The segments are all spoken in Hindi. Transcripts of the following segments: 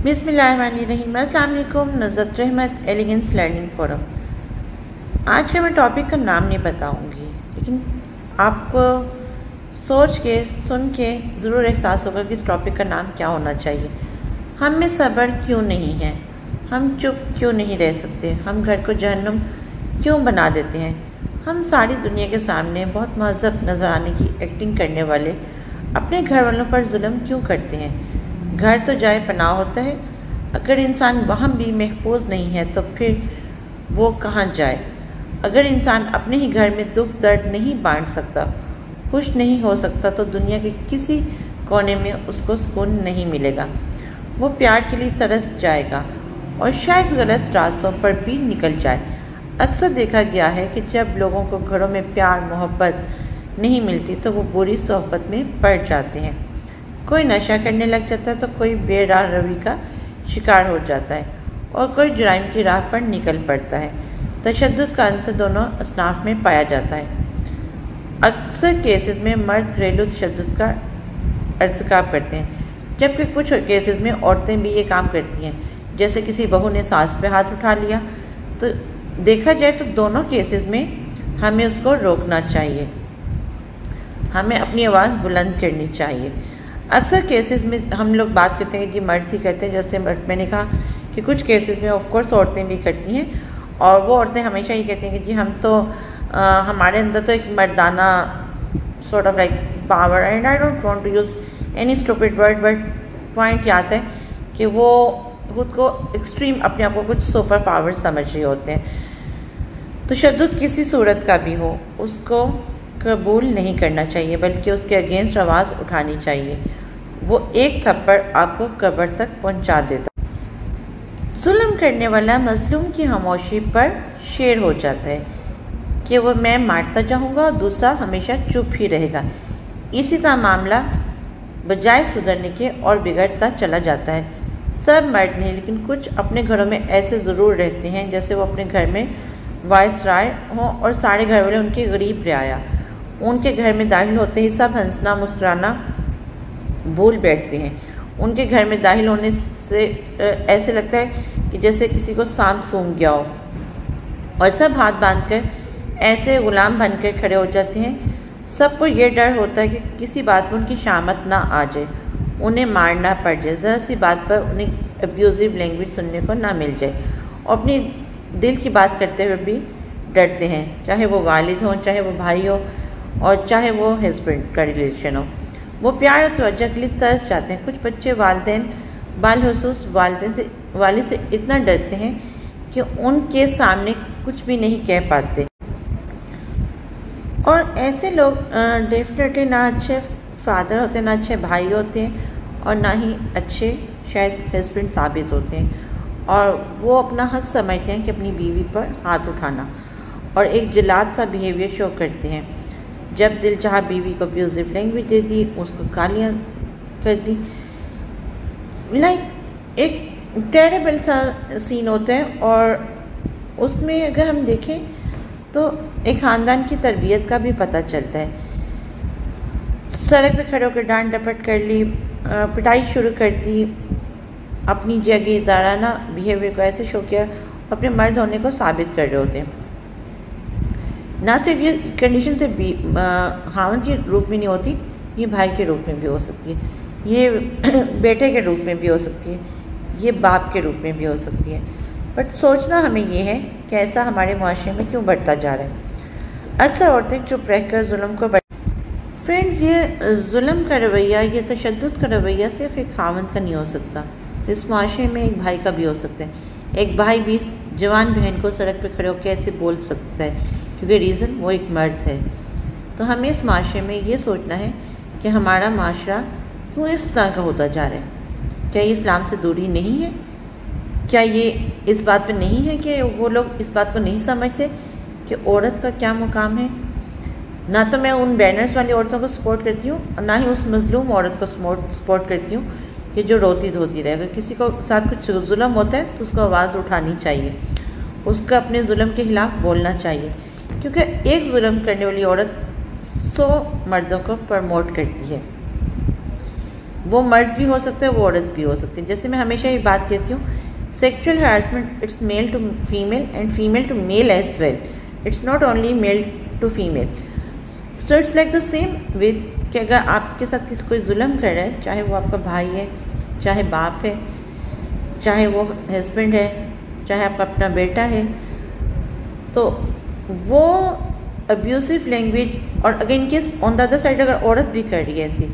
बिस्मिल्लाहिर्रहमानिर्रहीम। अस्सलाम वालेकुम। नुज़रत रहमत एलिगेंस लर्निंग फोरम। आज के मैं टॉपिक का नाम नहीं बताऊंगी, लेकिन आपको सोच के सुन के ज़रूर एहसास होगा कि इस टॉपिक का नाम क्या होना चाहिए। हम में सब्र क्यों नहीं है? हम चुप क्यों नहीं रह सकते? हम घर को जहन्नुम क्यों बना देते हैं? हम सारी दुनिया के सामने बहुत महज़ब नज़र आने की एक्टिंग करने वाले अपने घर वालों पर जुल्म क्यों करते हैं? घर तो जाए पनाह होता है, अगर इंसान वहाँ भी महफूज नहीं है तो फिर वो कहाँ जाए? अगर इंसान अपने ही घर में दुख दर्द नहीं बांट सकता, खुश नहीं हो सकता, तो दुनिया के किसी कोने में उसको सुकून नहीं मिलेगा। वो प्यार के लिए तरस जाएगा और शायद गलत रास्तों पर भी निकल जाए। अक्सर देखा गया है कि जब लोगों को घरों में प्यार मोहब्बत नहीं मिलती तो वो बुरी सोहबत में पड़ जाते हैं। कोई नशा करने लग जाता है तो कोई बेराह रवि का शिकार हो जाता है और कोई जुराइम की राह पर निकल पड़ता है। तशद्दुद का अंसर दोनों असनाफ में पाया जाता है। अक्सर केसेस में मर्द घरेलू तशद्दुद का अर्तकाब करते हैं, जबकि कुछ केसेस में औरतें भी ये काम करती हैं। जैसे किसी बहू ने सास पे हाथ उठा लिया, तो देखा जाए तो दोनों केसेस में हमें उसको रोकना चाहिए, हमें अपनी आवाज़ बुलंद करनी चाहिए। अक्सर केसेस में हम लोग बात करते हैं कि मर्द ही करते हैं, जैसे मैंने कहा कि कुछ केसेस में ऑफ कोर्स औरतें भी करती हैं, और वो औरतें हमेशा ये कहती हैं कि जी हम तो हमारे अंदर तो एक मर्दाना sort of like power, and I don't want to use any stupid word, but point ये आता है कि वो खुद को एक्सट्रीम अपने आप को कुछ सुपर पावर समझ रहे होते हैं। तशद्दुद किसी सूरत का भी हो, उसको कबूल नहीं करना चाहिए, बल्कि उसके अगेंस्ट आवाज़ उठानी चाहिए। वो एक थप्पड़ आपको कब्र तक पहुंचा देता। जुल्म करने वाला मजलूम की खामोशी पर शेर हो जाता है कि वो मैं मारता जाऊंगा और दूसरा हमेशा चुप ही रहेगा। इसी का मामला बजाय सुधरने के और बिगड़ता चला जाता है। सब मर्द नहीं, लेकिन कुछ अपने घरों में ऐसे ज़रूर रहते हैं जैसे वो अपने घर में वायसराय हों और सारे घर वाले उनके गरीब रियाया। उनके घर में दाखिल होते ही सब हंसना मुस्कुराना भूल बैठते हैं। उनके घर में दाखिल होने से ऐसे लगता है कि जैसे किसी को सांप सूंघ गया हो, और सब हाथ बांधकर ऐसे गुलाम बनकर खड़े हो जाते हैं। सबको ये डर होता है कि किसी बात पर उनकी शामत ना आ जाए, उन्हें मारना पड़ जाए, ज़रा सी बात पर उन्हें अब्यूज़िव लैंग्वेज सुनने को ना मिल जाए, और अपनी दिल की बात करते हुए भी डरते हैं, चाहे वो वालिद हों, चाहे वो भाई हो, और चाहे वो हस्बैंड का रिलेशन हो। वो प्यार और तवज्जो के लिए तरस जाते हैं। कुछ बच्चे वालिदैन बालखसूस वालिद से इतना डरते हैं कि उनके सामने कुछ भी नहीं कह पाते, और ऐसे लोग डेफिनेटली ना अच्छे फादर होते हैं, ना अच्छे भाई होते हैं, और ना ही अच्छे शायद हस्बैंड साबित होते हैं। और वो अपना हक समझते हैं कि अपनी बीवी पर हाथ उठाना, और एक जलाद सा बिहेवियर शो करते हैं। जब दिल चाहा बीवी को अब्यूजिव लैंग्वेज दे दी, उसको गालियाँ कर दी, लाइक एक टेरेबल सा सीन होता है। और उसमें अगर हम देखें तो एक ख़ानदान की तरबियत का भी पता चलता है। सड़क पे खड़े होकर डांट डपट कर ली, पिटाई शुरू कर दी, अपनी जागीरदाराना बिहेवियर को ऐसे शो किया, अपने मर्द होने को साबित कर रहे होते हैं। ना सिर्फ ये कंडीशन से खावन के रूप में नहीं होती, ये भाई के रूप में भी हो सकती है, ये बेटे के रूप में भी हो सकती है, ये बाप के रूप में भी हो सकती है। बट सोचना हमें ये है कि ऐसा हमारे मुआशरे में क्यों बढ़ता जा रहा है। अक्सर औरतें चुप रहकर जुल्म को फ्रेंड्स, ये जुल्म का रवैया, ये तशद्दुद का रवैया सिर्फ एक खावंद का नहीं हो सकता, इस माशरे में एक भाई का भी हो सकता है। एक भाई भी जवान बहन को सड़क पर खड़े होकर ऐसे बोल सकता है, क्योंकि रीज़न वो एक मर्द है। तो हमें इस माशरे में ये सोचना है कि हमारा माशरा क्यों इस तरह का होता जा रहा है। क्या ये इस्लाम से दूरी नहीं है? क्या ये इस बात पे नहीं है कि वो लोग इस बात को नहीं समझते कि औरत का क्या मुकाम है? ना तो मैं उन बैनर्स वाली औरतों को सपोर्ट करती हूँ, और ना ही उस मजलूम औरत को सपोर्ट करती हूँ कि जो रोती धोती रहे। अगर किसी को साथ कुछ जुल्म होता है तो उसको आवाज़ उठानी चाहिए, उसका अपने जुल्म के खिलाफ बोलना चाहिए, क्योंकि एक जुल्म करने वाली औरत 100 मर्दों को प्रमोट करती है। वो मर्द भी हो सकता है, वो औरत भी हो सकती है। जैसे मैं हमेशा ये बात कहती हूँ, sexual harassment it's male to female and female to male as well, it's not only male to female. So it's like the same with कि अगर आपके साथ किसी कोई जुल्म कर रहा है, चाहे वो आपका भाई है, चाहे बाप है, चाहे वो हस्बैंड है, चाहे आपका अपना बेटा है, तो वो अब्यूसिव लैंग्वेज, और अगर in case on the other side अगर औरत भी कर रही है ऐसी,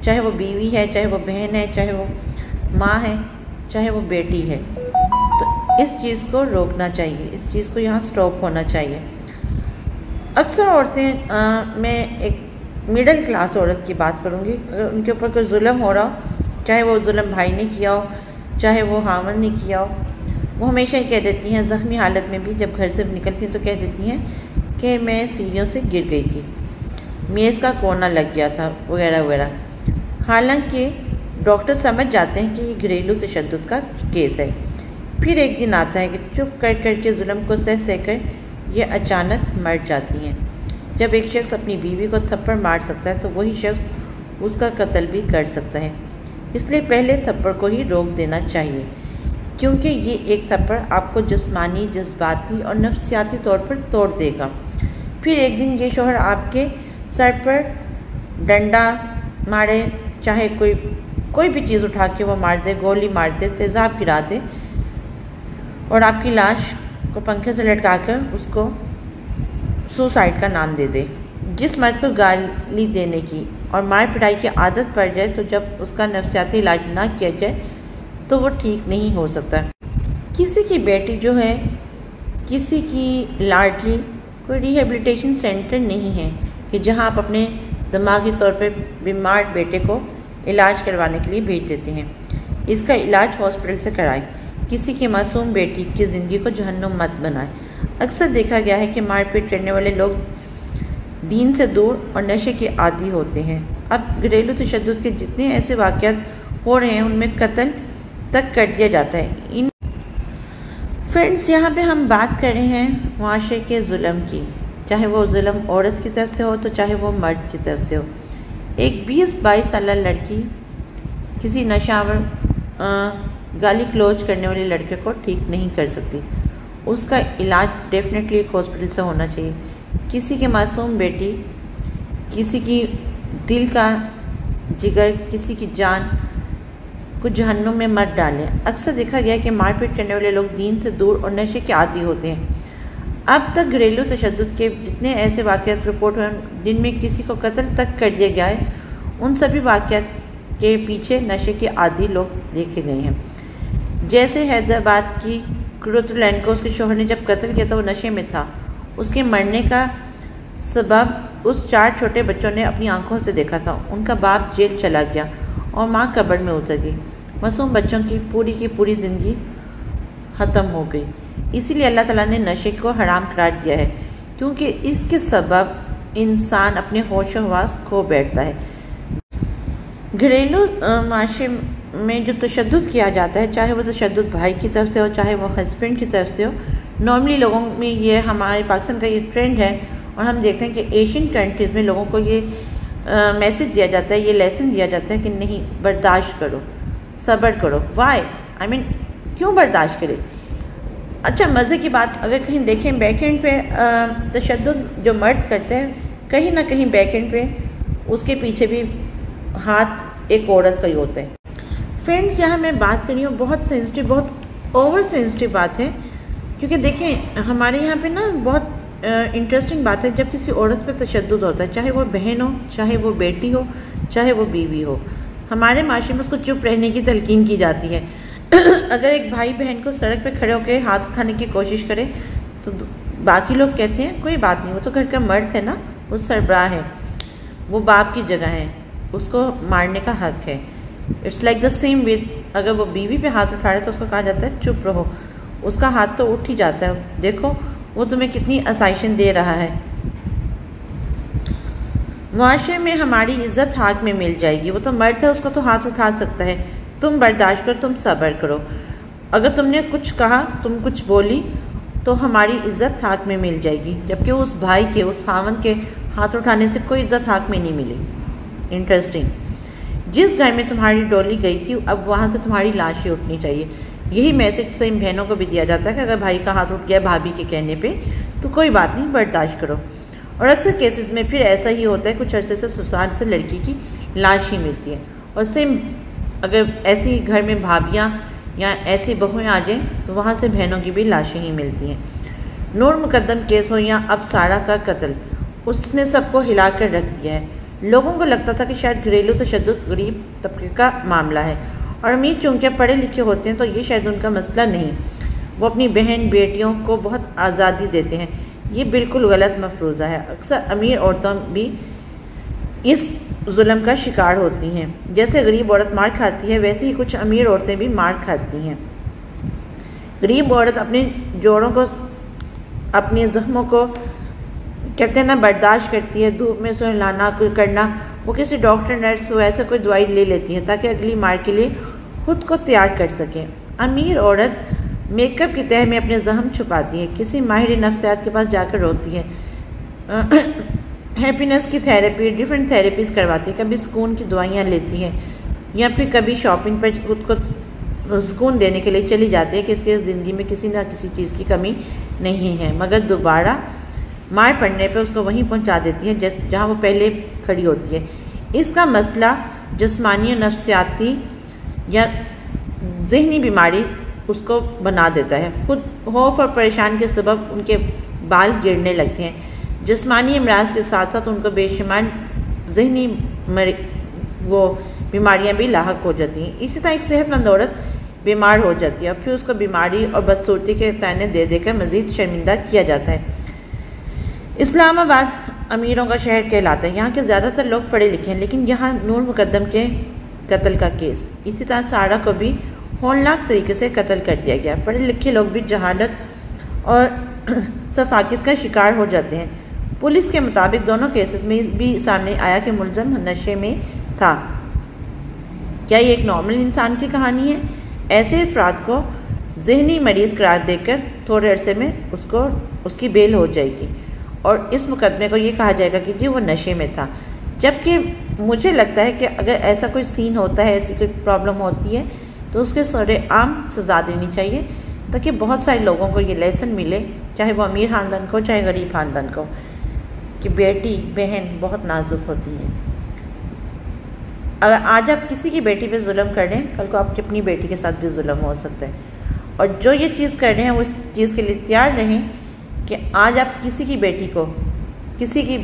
चाहे वो बीवी है, चाहे वो बहन है, चाहे वो माँ है, चाहे वो बेटी है, तो इस चीज़ को रोकना चाहिए, इस चीज़ को यहाँ स्टॉप होना चाहिए। अक्सर औरतें, मैं एक मिडिल क्लास औरत की बात करूँगी, अगर उनके ऊपर कोई जुल्म हो रहा हो, चाहे वो जुल्म भाई ने किया हो, चाहे वो हामन ने किया हो, वो हमेशा ही कह देती हैं, ज़ख्मी हालत में भी जब घर से निकलती हैं तो कह देती हैं कि मैं सीढ़ियों से गिर गई थी, मेज़ का कोना लग गया था, वगैरह वगैरह। हालांकि डॉक्टर समझ जाते हैं कि ये घरेलू तशद्दुद का केस है। फिर एक दिन आता है कि चुप कर कर के जुल्म को सह सह कर ये अचानक मर जाती हैं। जब एक शख्स अपनी बीवी को थप्पड़ मार सकता है तो वही शख्स उसका कत्ल भी कर सकता है। इसलिए पहले थप्पड़ को ही रोक देना चाहिए, क्योंकि ये एक थप्पड़ आपको जिस्मानी, जज्बाती और नफ्सियाती तौर पर तोड़ देगा। फिर एक दिन ये शौहर आपके सर पर डंडा मारे, चाहे कोई भी चीज़ उठा के वो मार दे, गोली मार दे, तेज़ाब गिरा दे और आपकी लाश को पंखे से लटकाकर उसको सुसाइड का नाम दे दे। जिस मर्द को गाली देने की और मार पिटाई की आदत पड़ जाए तो जब उसका नफ्सियाती इलाज ना किया जाए तो वो ठीक नहीं हो सकता। किसी की बेटी जो है, किसी की लाडली, कोई रिहेबिलिटेशन सेंटर नहीं है कि जहां आप अपने दिमागी तौर पर बीमार बेटे को इलाज करवाने के लिए भेज देते हैं। इसका इलाज हॉस्पिटल से कराएं। किसी की मासूम बेटी की ज़िंदगी को जहन्नुम मत बनाएं। अक्सर देखा गया है कि मारपीट करने वाले लोग दीन से दूर और नशे के आदी होते हैं। अब घरेलू तशद्दुद के जितने ऐसे वाक़यात हो रहे हैं उनमें कत्ल तक कर दिया जाता है। फ्रेंड्स, यहाँ पे हम बात कर रहे हैं मुआशरे के जुल्म की, चाहे वो जुल्म औरत की तरफ से हो तो चाहे वो मर्द की तरफ से हो। एक 20-22 साल लड़की किसी नशावर गाली क्लोज करने वाले लड़के को ठीक नहीं कर सकती। उसका इलाज डेफिनेटली एक हॉस्पिटल से होना चाहिए। किसी की मासूम बेटी, किसी की दिल का जिगर, किसी की जान को जहन्नुम में मत डालें। अक्सर देखा गया है कि मारपीट करने वाले लोग दीन से दूर और नशे के आदी होते हैं। अब तक घरेलू तशद्दुद के जितने ऐसे वाक़यात रिपोर्ट हुए जिनमें किसी को कत्ल तक कर दिया गया है, उन सभी वाक़यात के पीछे नशे के आदी लोग देखे गए हैं। जैसे हैदराबाद की कुरुतुलैन को उसके शौहर ने जब कत्ल किया था, वो नशे में था। उसके मरने का सबब उस 4 छोटे बच्चों ने अपनी आंखों से देखा था। उनका बाप जेल चला गया और माँ कब्र में उतर गई। मासूम बच्चों की पूरी ज़िंदगी ख़त्म हो गई। इसीलिए अल्लाह ताला ने नशे को हराम करार दिया है, क्योंकि इसके सबब इंसान अपने होश हवास खो बैठता है। घरेलू माशरे में जो तशद्दुद किया जाता है, चाहे वो तशद्दुद भाई की तरफ से हो, चाहे वो हस्बैंड की तरफ से हो, नॉर्मली लोगों में ये, हमारे पाकिस्तान का ये ट्रेंड है और हम देखते हैं कि एशियन कंट्रीज़ में लोगों को ये मैसेज दिया जाता है, ये लेसन दिया जाता है कि नहीं, बर्दाश्त करो, सब्र करो। वाई, आई मीन क्यों बर्दाश्त करें? अच्छा, मज़े की बात अगर कहीं देखें, बैक एंड पे तशद्दुद जो मर्द करते हैं, कहीं ना कहीं बैक एंड पे उसके पीछे भी हाथ एक औरत का ही होता है। फ्रेंड्स, यहाँ मैं बात कर रही हूँ बहुत सेंसिटिव, बहुत ओवर सेंसिटिव बात है, क्योंकि देखें हमारे यहाँ पे ना बहुत इंटरेस्टिंग बात है। जब किसी औरत पे तशद्दुद होता है, चाहे वो बहन हो, चाहे वो बेटी हो, चाहे वो बीवी हो, हमारे माशरे में उसको चुप रहने की तलकीन की जाती है। अगर एक भाई बहन को सड़क पे खड़े होकर हाथ उठाने की कोशिश करे तो बाकी लोग कहते हैं कोई बात नहीं, वो तो घर का मर्द है ना, वो सरबराह है, वो बाप की जगह है, उसको मारने का हक है। It's like the same with, अगर वो बीवी पे हाथ उठा रहे तो उसको कहा जाता है चुप रहो, उसका हाथ तो उठ ही जाता है, देखो वो तुम्हें कितनी आसाइशन दे रहा है। मुआशरे में हमारी इज्जत हाथ में मिल जाएगी। वो तो मर्द है, उसको तो हाथ उठा सकता है। तुम बर्दाश्त करो, तुम सब्र करो। अगर तुमने कुछ कहा, तुम कुछ बोली, तो हमारी इज्जत हाथ में मिल जाएगी, जबकि उस भाई के, उस खावंद के हाथ उठाने से कोई इज्जत हाथ में नहीं मिली। इंटरेस्टिंग। जिस घर में तुम्हारी डोली गई थी अब वहाँ से तुम्हारी लाश ही उठनी चाहिए। यही मैसेज सेम बहनों को भी दिया जाता है कि अगर भाई का हाथ उठ गया भाभी के कहने पे तो कोई बात नहीं, बर्दाश्त करो। और अक्सर केसेस में फिर ऐसा ही होता है, कुछ अरसे से ससुराल से लड़की की लाश ही मिलती है। और सेम अगर ऐसी घर में भाभियाँ या ऐसी बहुएँ आ जाएँ तो वहाँ से बहनों की भी लाशें ही मिलती हैं। नूर मुकद्दम केस हो या अब सारा का कत्ल, उसने सबको हिला कर रख दिया है। लोगों को लगता था कि शायद घरेलू तशद्दुद गरीब तबके का मामला है और अमीर चूँकि पढ़े लिखे होते हैं तो ये शायद उनका मसला नहीं। वो अपनी बहन बेटियों को बहुत आज़ादी देते हैं, ये बिल्कुल गलत मफरूज़ा है। अक्सर अमीर औरतें भी इस जुल्म का शिकार होती हैं। जैसे गरीब औरत मार खाती है वैसे ही कुछ अमीर औरतें भी मार खाती हैं। गरीब औरत अपने जोड़ों को, अपने ज़ख्मों को कहते हैं ना बर्दाश्त करती है, धूप में सुहलाना करना, वो किसी डॉक्टर नर्स हो ऐसा कोई दवाई ले लेती है ताकि अगली मार के लिए खुद को तैयार कर सकें। अमीर औरत मेकअप की तह में अपने जख्म छुपाती है, किसी माहिर नफ्सियात के पास जाकर रोती है, हैप्पीनेस की थेरेपी, डिफरेंट थेरेपीज करवाती है, कभी सुकून की दवाइयाँ लेती है या फिर कभी शॉपिंग पर खुद को सुकून देने के लिए चली जाती है कि इसके ज़िंदगी में किसी ना किसी चीज़ की कमी नहीं है, मगर दोबारा मार पड़ने पे उसको वहीं पहुंचा देती है जैसे जहाँ वो पहले खड़ी होती है। इसका मसला जिस्मानी, नफ्सियाती या जहनी बीमारी उसको बना देता है। खुद खौफ और परेशान के सबब उनके बाल गिरने लगते हैं। जिस्मानी अमराज के साथ साथ उनको बेशुमार जहनी वो बीमारियां भी लाहक हो जाती हैं। इसी तरह एक सेहतमंद औरत बीमार हो जाती है और फिर उसको बीमारी और बदसूरती के ताने दे देकर मज़ीद शर्मिंदा किया जाता है। इस्लामाबाद अमीरों का शहर कहलाता है। यहाँ के ज़्यादातर लोग पढ़े लिखे हैं, लेकिन यहाँ नूर मुकद्दम के कत्ल का केस, इसी तरह सारा को भी होलनाक तरीके से कत्ल कर दिया गया। पढ़े लिखे लोग भी जहालत और सफाकियत का शिकार हो जाते हैं। पुलिस के मुताबिक दोनों केसेस में भी सामने आया कि मुलज़म नशे में था। क्या ये एक नॉर्मल इंसान की कहानी है? ऐसे अफराद को जहनी मरीज़ करार देकर थोड़े अरसे में उसकी बेल हो जाएगी और इस मुकदमे को ये कहा जाएगा कि जी वो नशे में था। जबकि मुझे लगता है कि अगर ऐसा कोई सीन होता है, ऐसी कोई प्रॉब्लम होती है तो उसके सरेआम सज़ा देनी चाहिए ताकि बहुत सारे लोगों को ये लेसन मिले, चाहे वो अमीर ख़ानदान को चाहे गरीब ख़ानदान को, कि बेटी बहन बहुत नाजुक होती है। अगर आज आप किसी की बेटी पे जुल्म कर रहे हैं, कल को आपकी अपनी बेटी के साथ भी जुल्म हो सकता है। और जो ये चीज़ कर रहे हैं वो इस चीज़ के लिए तैयार रहें कि आज आप किसी की बेटी को किसी के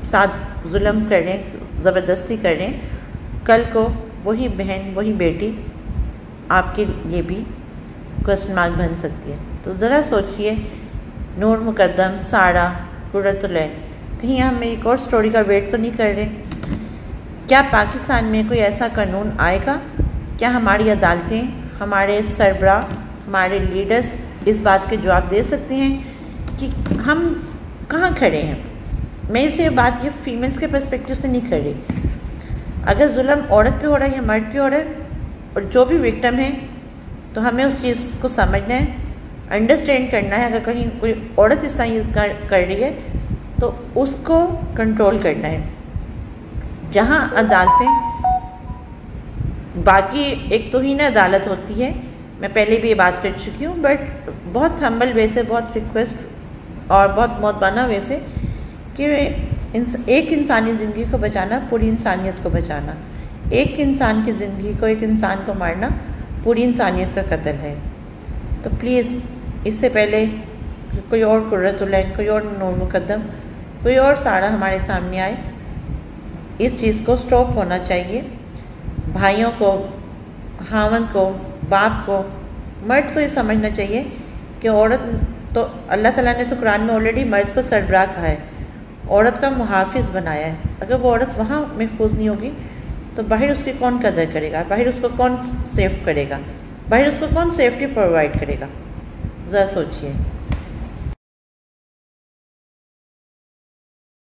साथ जुल्म कर रहे हैं, ज़बरदस्ती कर रहे हैं, कल को वही बहन वही बेटी आपके लिए भी क्वेश्चन मार्क बन सकती है। तो ज़रा सोचिए, नूर मुकद्दम, सारा, कुर्रतुल ऐन, कहीं हम एक और स्टोरी का वेट तो नहीं कर रहे? क्या पाकिस्तान में कोई ऐसा कानून आएगा? क्या हमारी अदालतें, हमारे सरबराह, हमारे लीडर्स इस बात के जवाब दे सकते हैं कि हम कहाँ खड़े हैं? मैं इसे बात ये फीमेल्स के पर्सपेक्टिव से नहीं कर रही। अगर जुल्म औरत पे हो रहा है या मर्द पे हो रहा है और जो भी विक्टिम है, तो हमें उस चीज़ को समझना है, अंडरस्टैंड करना है। अगर कहीं कोई औरत इस तरह कर रही है तो उसको कंट्रोल करना है। जहाँ अदालतें, बाकी एक तो ही ना अदालत होती है, मैं पहले भी ये बात कर चुकी हूँ, बट बहुत हम्बल वे से, बहुत रिक्वेस्ट और बहुत मौतबाना वे से कि एक इंसानी ज़िंदगी को बचाना पूरी इंसानियत को बचाना, एक इंसान की ज़िंदगी को, एक इंसान को मारना पूरी इंसानियत का कत्ल है। तो प्लीज़ इससे पहले कोई और कुर्रतुल ऐन, कोई और नूर मुकद्दम, कोई और सारा हमारे सामने आए, इस चीज़ को स्टॉप होना चाहिए। भाइयों को, खावंद को, बाप को, मर्द को ये समझना चाहिए कि औरत तो अल्लाह ताला ने तो कुरान में ऑलरेडी मर्द को सरबराह कहा है, औरत का मुहाफिज बनाया है। अगर वो औरत वहाँ महफूज नहीं होगी तो बाहर उसकी कौन कदर करेगा? बाहर उसको कौन सेफ करेगा? बाहर उसको कौन सेफ्टी प्रोवाइड करेगा? ज़रा सोचिए।